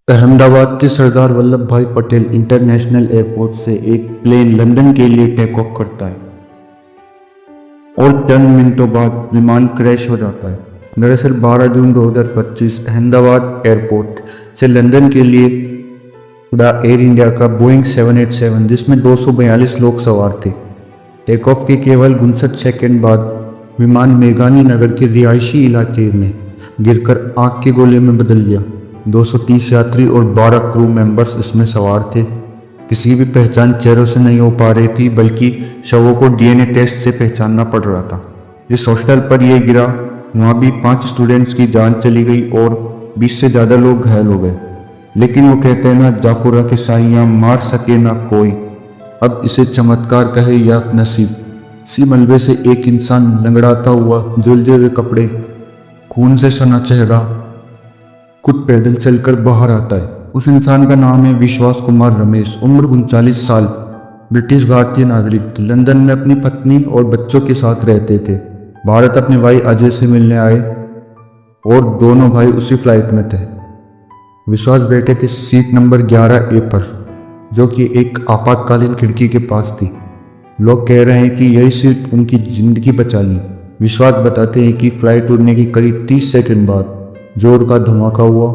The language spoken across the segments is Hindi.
अहमदाबाद के सरदार वल्लभ भाई पटेल इंटरनेशनल एयरपोर्ट से एक प्लेन लंदन के लिए टेक ऑफ करता है और चंद मिनटों बाद विमान क्रैश हो जाता है। दरअसल 12 जून 2025 अहमदाबाद एयरपोर्ट से लंदन के लिए उड़ा एयर इंडिया का बोइंग 787 जिसमें 242 लोग सवार थे। टेक ऑफ के केवल 59 सेकेंड बाद विमान मेघानी नगर के रिहायशी इलाके में गिरकर आग के गोले में बदल गया। 230 यात्री और 12 क्रू मेंबर्स इसमें सवार थे। किसी भी पहचान चेहरों से नहीं हो पा रही थी, बल्कि शवों को डीएनए टेस्ट से पहचानना पड़ रहा था। जिस हॉस्टल पर यह गिरा वहाँ भी 5 स्टूडेंट्स की जान चली गई और 20 से ज़्यादा लोग घायल हो गए। लेकिन वो कहते हैं ना, जापुरा के साइयाँ मार सके ना कोई। अब इसे चमत्कार कहे या नसीब। इसी मलबे से एक इंसान लंगड़ाता हुआ, जलते हुए कपड़े, खून से सना चेहरा खुद पैदल चलकर बाहर आता है। उस इंसान का नाम है विश्वास कुमार रमेश, उम्र 39 साल, ब्रिटिश भारतीय नागरिक। लंदन में अपनी पत्नी और बच्चों के साथ रहते थे। भारत अपने भाई अजय से मिलने आए और दोनों भाई उसी फ्लाइट में थे। विश्वास बैठे थे सीट नंबर 11A पर, जो कि एक आपातकालीन खिड़की के पास थी। लोग कह रहे हैं कि यही सीट उनकी जिंदगी बचा ली। विश्वास बताते हैं कि फ्लाइट उड़ने के करीब 30 सेकंड बाद जोर का धमाका हुआ।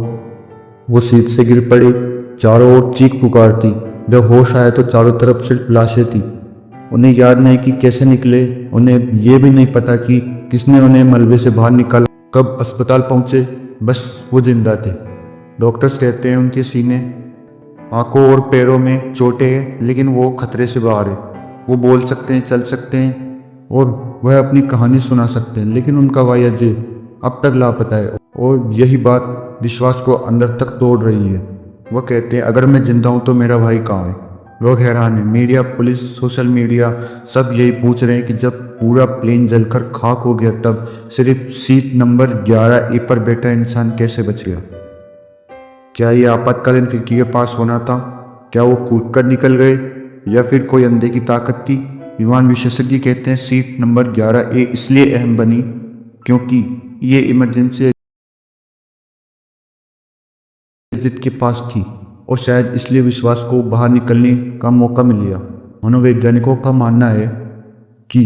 वो सीट से गिर पड़े। चारों ओर चीख पुकार थी। जब होश आया तो चारों तरफ सिर्फ लाशें थी। उन्हें याद नहीं कि कैसे निकले। उन्हें यह भी नहीं पता कि किसने उन्हें मलबे से बाहर निकाला। कब अस्पताल पहुंचे, बस वो जिंदा थे। डॉक्टर्स कहते हैं उनके सीने, आंखों और पैरों में चोटें हैं, लेकिन वो खतरे से बाहर है। वो बोल सकते हैं, चल सकते हैं और वह अपनी कहानी सुना सकते हैं, लेकिन उनका भाई अजय अब तक लापता है। और यही बात विश्वास को अंदर तक तोड़ रही है। वह कहते हैं, अगर मैं जिंदा हूं तो मेरा भाई कहाँ है। लोग हैरान हैं। मीडिया, पुलिस, सोशल मीडिया सब यही पूछ रहे हैं कि जब पूरा प्लेन जलकर खाक हो गया तब सिर्फ सीट नंबर 11A पर बैठा इंसान कैसे बच गया। क्या ये आपातकालीन खिड़की के पास होना था? क्या वो कूद कर निकल गए या फिर कोई अंधे की ताकत थी? विमान विशेषज्ञ कहते हैं सीट नंबर 11A इसलिए अहम बनी क्योंकि ये इमरजेंसी एग्जिट के पास थी और शायद इसलिए विश्वास को बाहर निकलने का मौका मिल गया। मनोवैज्ञानिकों का मानना है कि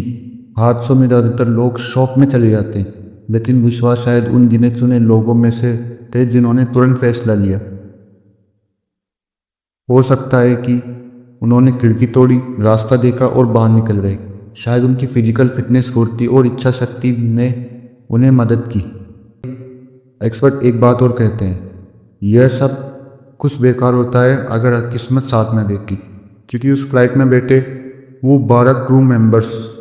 हादसों में ज़्यादातर लोग शॉक में चले जाते हैं, लेकिन विश्वास शायद उन गिने चुने लोगों में से थे जिन्होंने तुरंत फैसला लिया। हो सकता है कि उन्होंने खिड़की तोड़ी, रास्ता देखा और बाहर निकल गए। शायद उनकी फिजिकल फिटनेस, फुर्ती और इच्छा शक्ति ने उन्हें मदद की। एक्सपर्ट एक बात और कहते हैं, यह सब कुछ बेकार होता है अगर किस्मत साथ में देती, क्योंकि उस फ्लाइट में बैठे वो 12 क्रू मेंबर्स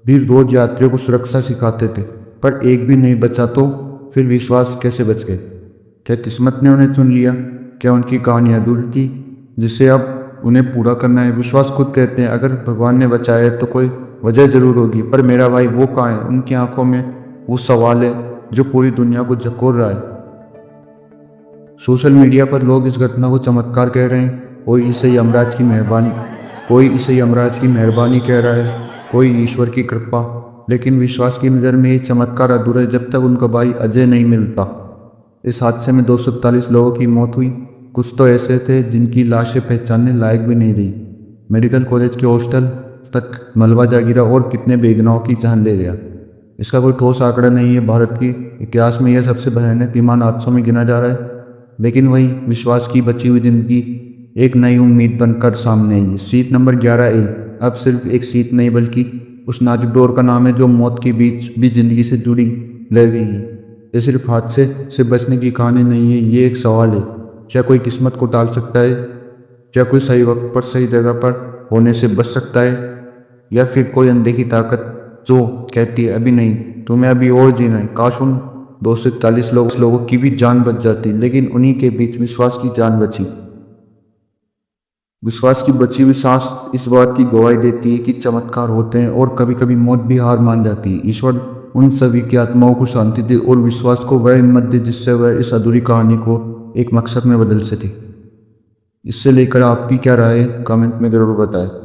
भी रोज यात्रियों को सुरक्षा सिखाते थे, पर एक भी नहीं बचा। तो फिर विश्वास कैसे बच गए? क्या किस्मत ने उन्हें चुन लिया? क्या उनकी कहानी अधूरी थी जिसे अब उन्हें पूरा करना है? विश्वास खुद कहते हैं, अगर भगवान ने बचाया है तो कोई वजह जरूर होगी, पर मेरा भाई वो कहाँ है? उनकी आंखों में वो सवाल है जो पूरी दुनिया को झकोर रहा है। सोशल मीडिया पर लोग इस घटना को चमत्कार कह रहे हैं। कोई इसे यमराज की मेहरबानी कह रहा है, कोई ईश्वर की कृपा। लेकिन विश्वास की नज़र में ये चमत्कार अधूरा है जब तक उनका भाई अजय नहीं मिलता। इस हादसे में 241 लोगों की मौत हुई। कुछ तो ऐसे थे जिनकी लाशें पहचानने लायक भी नहीं रही। मेडिकल कॉलेज के हॉस्टल तक मलबा जा गिरा और कितने बेगुनाहों की जान ले गया। इसका कोई ठोस आंकड़ा नहीं है। भारत के इतिहास में यह सबसे भयानक विमान हादसों में गिना जा रहा है। लेकिन वही विश्वास की बची हुई जिंदगी एक नई उम्मीद बनकर सामने आई है। सीट नंबर 11A अब सिर्फ एक सीट नहीं, बल्कि उस नाजुक डोर का नाम है जो मौत के बीच भी जिंदगी से जुड़ी रह गई है। ये सिर्फ हादसे से बचने की कहानी नहीं है, ये एक सवाल है, क्या कोई किस्मत को टाल सकता है? क्या कोई सही वक्त पर सही जगह पर होने से बच सकता है? या फिर कोई अंधे की ताकत जो कहती है अभी नहीं, तुम्हें अभी और जीना है? काश उन 241 लोगों की भी जान बच जाती, लेकिन उन्हीं के बीच विश्वास की जान बची। विश्वास की बची हुई सांस इस बात की गवाही देती है कि चमत्कार होते हैं और कभी कभी मौत भी हार मान जाती है। ईश्वर उन सभी की आत्माओं को शांति दे और विश्वास को वह हिम्मत दे जिससे वह इस अधूरी कहानी को एक मकसद में बदल सके। इससे लेकर आपकी क्या राय है, कमेंट में जरूर बताएं।